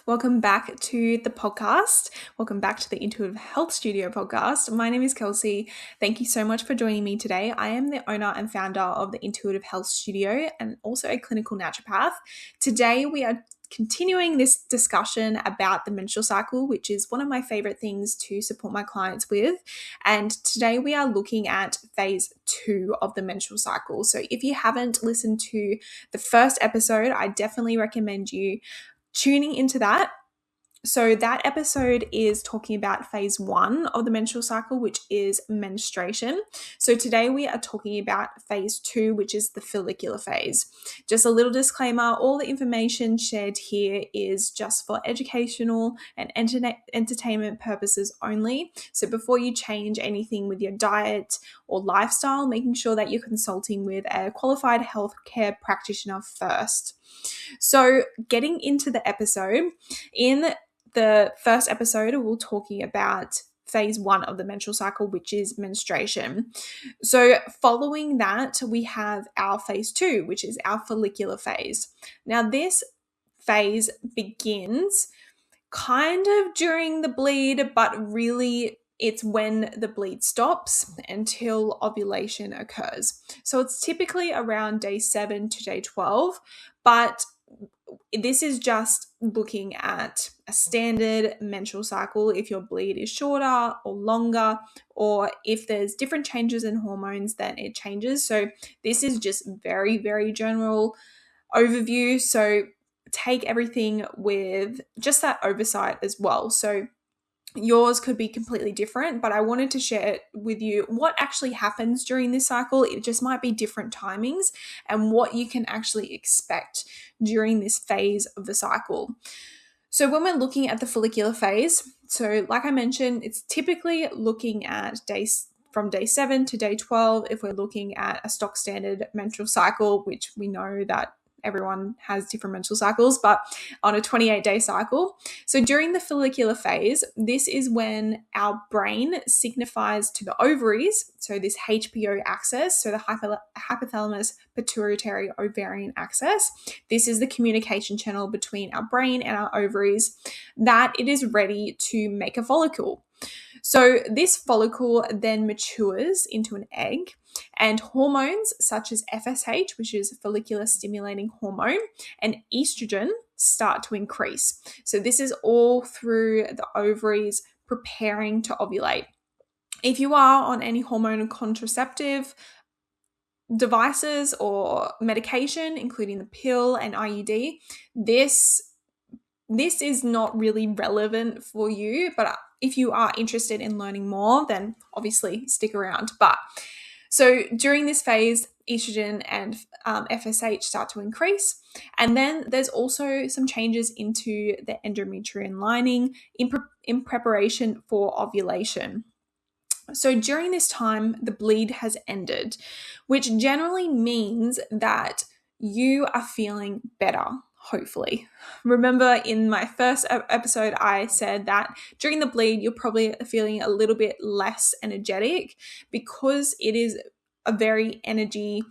Welcome back to the podcast. Welcome back to the Intuitive Health Studio podcast. My name is Kelsey. Thank you so much for joining me today. I am the owner and founder of the Intuitive Health Studio and also a clinical naturopath. Today we are continuing this discussion about the menstrual cycle, which is one of my favorite things to support my clients with. And today we are looking at phase 2 of the menstrual cycle. So if you haven't listened to the first episode, I definitely recommend you tuning into that. So that episode is talking about phase 1 of the menstrual cycle, which is menstruation. So today we are talking about phase 2, which is the follicular phase. Just a little disclaimer, all the information shared here is just for educational and entertainment purposes only. So before you change anything with your diet or lifestyle, making sure that you're consulting with a qualified healthcare practitioner first. So getting into the episode, in the first episode, we're talking about phase 1 of the menstrual cycle, which is menstruation. So following that, we have our phase 2, which is our follicular phase. Now, this phase begins kind of during the bleed, but really it's when the bleed stops until ovulation occurs. So it's typically around day 7 to day 12, but this is just looking at a standard menstrual cycle. If your bleed is shorter or longer, or if there's different changes in hormones, then it changes. So this is just very, very general overview. So take everything with just that oversight as well. So yours could be completely different, but I wanted to share with you what actually happens during this cycle. It just might be different timings and what you can actually expect during this phase of the cycle. So when we're looking at the follicular phase, so like I mentioned, it's typically looking at days from day 7 to day 12 if we're looking at a stock standard menstrual cycle, which we know that everyone has different menstrual cycles, but on a 28-day cycle. So during the follicular phase, this is when our brain signifies to the ovaries, so this HPO axis, so the hypothalamus pituitary ovarian axis. This is the communication channel between our brain and our ovaries, that it is ready to make a follicle. So this follicle then matures into an egg, and hormones such as FSH, which is follicular stimulating hormone, and estrogen start to increase. So this is all through the ovaries preparing to ovulate. If you are on any hormone contraceptive devices or medication, including the pill and IUD, this is not really relevant for you, but if you are interested in learning more, then obviously stick around. But so during this phase, estrogen and FSH start to increase. And then there's also some changes into the endometrial lining in preparation for ovulation. So during this time, the bleed has ended, which generally means that you are feeling better, hopefully. Remember in my first episode, I said that during the bleed, you're probably feeling a little bit less energetic because it is a very energy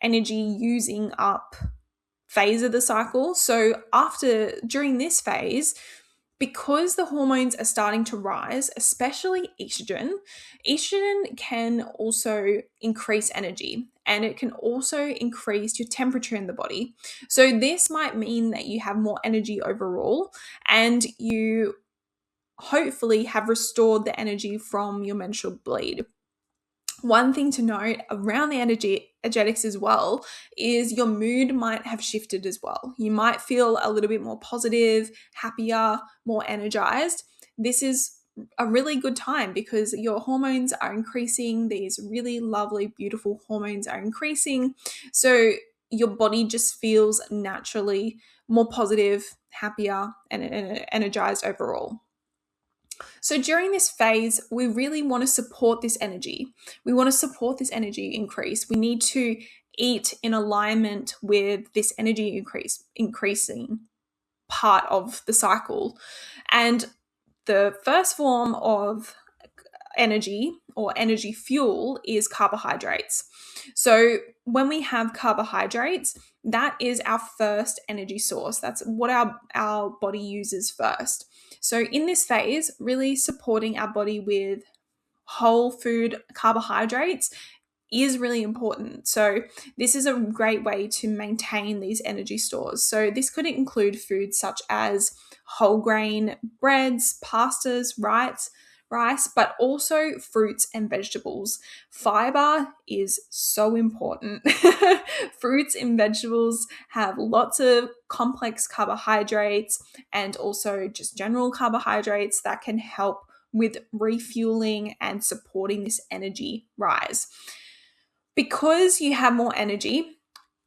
using up phase of the cycle. So during this phase, because the hormones are starting to rise, especially estrogen can also increase energy, and it can also increase your temperature in the body. So this might mean that you have more energy overall, and you hopefully have restored the energy from your menstrual bleed. One thing to note around the energetics as well is your mood might have shifted as well. You might feel a little bit more positive, happier, more energized. This is a really good time because your hormones are increasing. These really lovely, beautiful hormones are increasing. So your body just feels naturally more positive, happier, and energized overall. So during this phase, we really want to support this energy. We want to support this energy increase. We need to eat in alignment with this energy increasing part of the cycle. And the first form of energy or energy fuel is carbohydrates. So when we have carbohydrates, that is our first energy source. That's what our body uses first. So in this phase, really supporting our body with whole food carbohydrates is really important. So this is a great way to maintain these energy stores. So this could include foods such as whole grain breads, pastas, rice, but also fruits and vegetables. Fiber is so important. Fruits and vegetables have lots of complex carbohydrates and also just general carbohydrates that can help with refueling and supporting this energy rise. Because you have more energy,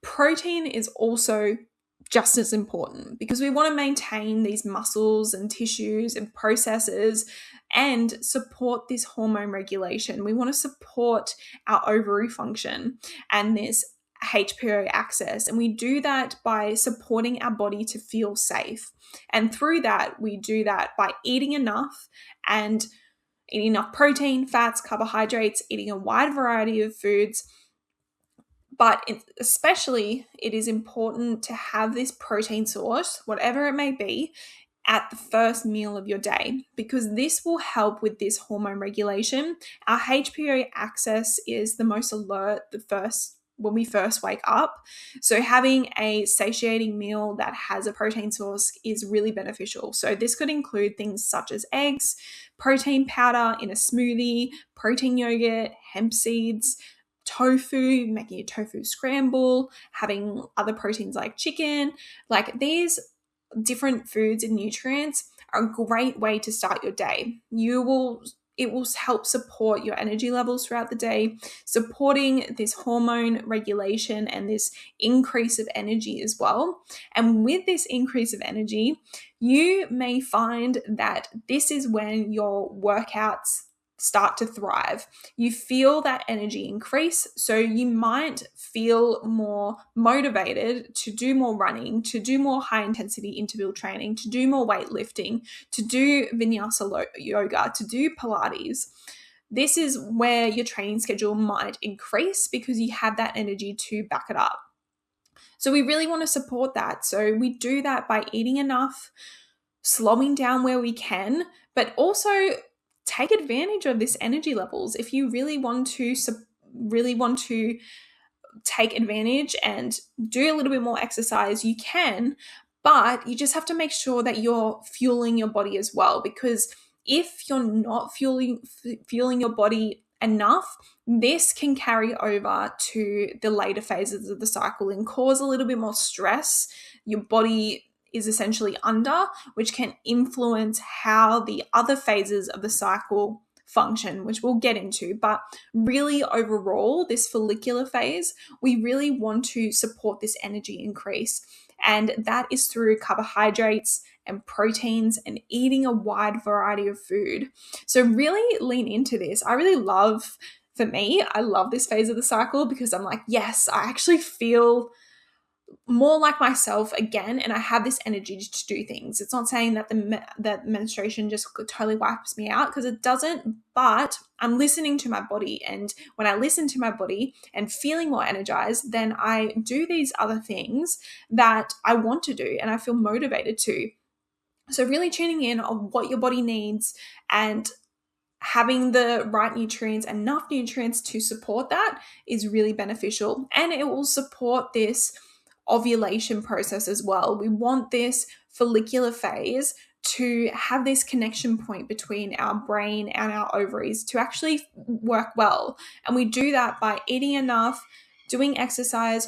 protein is also just as important because we want to maintain these muscles and tissues and processes and support this hormone regulation. We want to support our ovary function and this HPO axis. And we do that by supporting our body to feel safe. And through that, we do that by eating enough protein, fats, carbohydrates, eating a wide variety of foods. But especially, it is important to have this protein source, whatever it may be, at the first meal of your day, because this will help with this hormone regulation. Our HPO axis is the most alert when we first wake up. So having a satiating meal that has a protein source is really beneficial. So this could include things such as eggs, protein powder in a smoothie, protein yogurt, hemp seeds, tofu, making a tofu scramble, having other proteins like chicken. Like these different foods and nutrients are a great way to start your day. It will help support your energy levels throughout the day, supporting this hormone regulation and this increase of energy as well. And with this increase of energy, you may find that this is when your workouts start to thrive. You feel that energy increase, so you might feel more motivated to do more running, to do more high intensity interval training, to do more weightlifting, to do vinyasa yoga, to do Pilates. This is where your training schedule might increase because you have that energy to back it up. So we really want to support that. So we do that by eating enough, slowing down where we can, but also take advantage of this energy levels. If you really want to take advantage and do a little bit more exercise, you can, but you just have to make sure that you're fueling your body as well, because if you're not fueling your body enough, this can carry over to the later phases of the cycle and cause a little bit more stress. Your body is essentially under, which can influence how the other phases of the cycle function, which we'll get into. But really overall, this follicular phase, we really want to support this energy increase. And that is through carbohydrates and proteins and eating a wide variety of food. So really lean into this. I love this phase of the cycle because I'm like, yes, I actually feel more like myself again, and I have this energy to do things. It's not saying that that menstruation just totally wipes me out, because it doesn't, but I'm listening to my body, and when I listen to my body and feeling more energized, then I do these other things that I want to do and I feel motivated to. So really tuning in on what your body needs and having the right nutrients, enough nutrients to support that, is really beneficial, and it will support this ovulation process as well. We want this follicular phase to have this connection point between our brain and our ovaries to actually work well. And we do that by eating enough, doing exercise,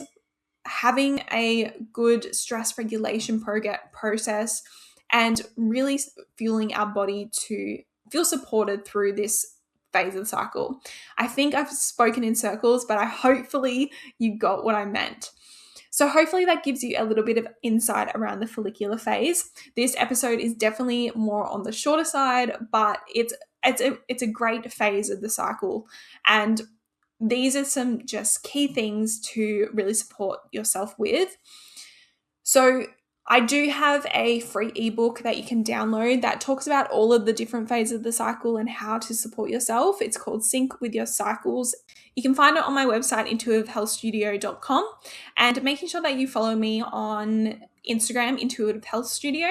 having a good stress regulation process, and really fueling our body to feel supported through this phase of the cycle. I think I've spoken in circles, but hopefully you got what I meant. So hopefully that gives you a little bit of insight around the follicular phase. This episode is definitely more on the shorter side, but it's a great phase of the cycle. And these are some just key things to really support yourself with. So I do have a free ebook that you can download that talks about all of the different phases of the cycle and how to support yourself. It's called Sync with Your Cycles. You can find it on my website, intuitivehealthstudio.com, and making sure that you follow me on Instagram, Intuitive Health Studio.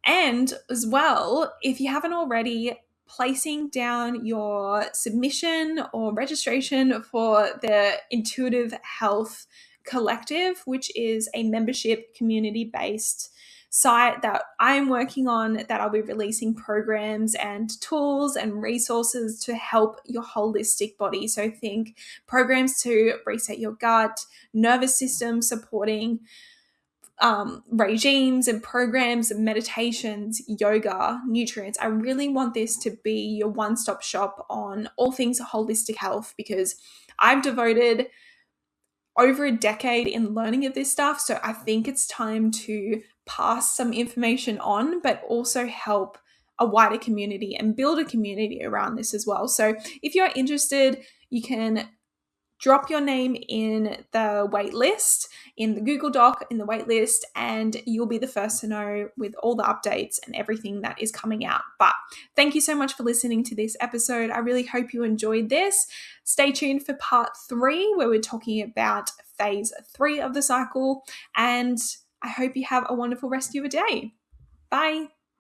And as well, if you haven't already, placing down your submission or registration for the Intuitive Health Collective, which is a membership community-based site that I'm working on, that I'll be releasing programs and tools and resources to help your holistic body. So think programs to reset your gut, nervous system supporting regimes and programs and meditations, yoga, nutrients. I really want this to be your one-stop shop on all things holistic health, because I've devoted over a decade in learning of this stuff. So I think it's time to pass some information on, but also help a wider community and build a community around this as well. So if you're interested, you can drop your name in the wait list, in the Google Doc, in the wait list, and you'll be the first to know with all the updates and everything that is coming out. But thank you so much for listening to this episode. I really hope you enjoyed this. Stay tuned for part 3, where we're talking about phase 3 of the cycle, and I hope you have a wonderful rest of your day. Bye.